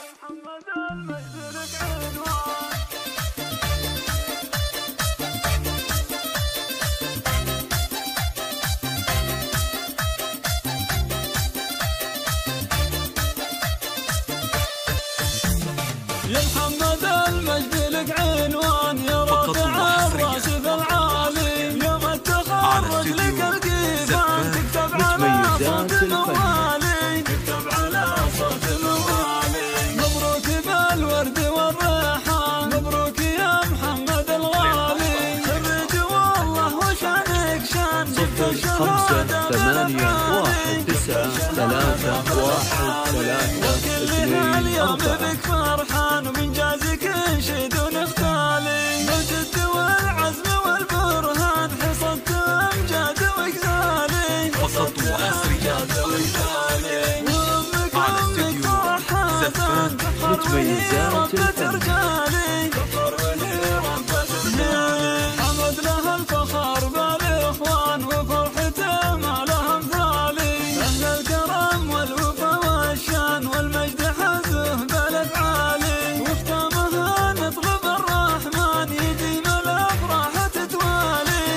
محمد المجد لك عنوان. يا محمد المجد لك عنوان، يا رافع الراس في العالي، يوم التخرج لك القيفان تكتب على صوت موالي، تكتب على صوت موالي. مبروك بالورد والريحان، مبروك يا محمد الغالي، خريج والله وشانك شان، جبت الشهادة 5 8 1 9 3 1 3 اليوم بك فرحان، ومن جازك انشد ونختالي، بالجد والعزم والبرهان حصدت امجاد وجزالي، فقط وحصريا وامك زفان متميزات الفن. حمد له الفخر بالاخوان، وفرحته ما له امثالي، اهل الكرم والوفا والشان والمجد حزه بالافعالي، وختامها نطلب الرحمن يديم الافراح تتوالي.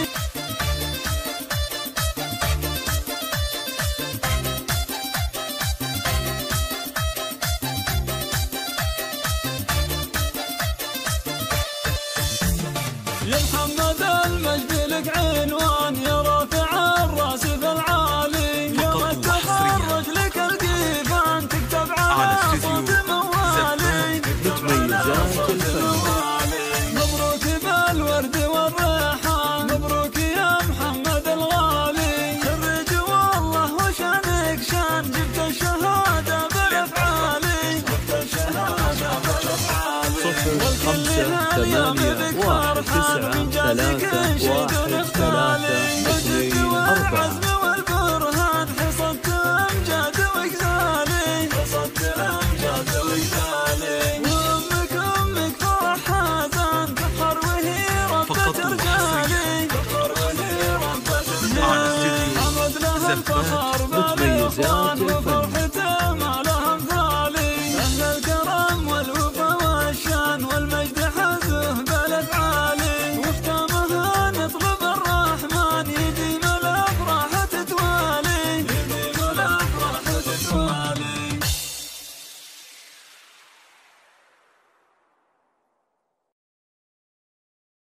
يا محمد المجد لك عنوان، يا رافع الراس في العالي، يوم التخرج لك القيفان تكتب على صوت موالي، متميزات الفن. مبروك بالورد والريحان، مبروك يا محمد الغالي، خريج والله وشانك شان، جبت الشهادة بالافعالي، جبت الشهادة بالافعالي. 5 8 1 9 3 1 3 2 4. والبرهان حصدت امجاد وجزالي، حصدت امجاد وجزالي، وامك فرح حزان، فخر وهي ربة رجالي، فخر وهي ربة رجالي. حمد له الفخر بالاخوان،